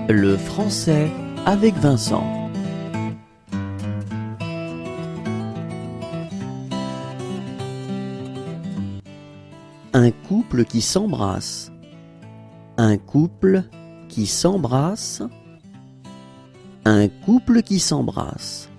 Le français avec Vincent. Un couple qui s'embrasse. Un couple qui s'embrasse. Un couple qui s'embrasse.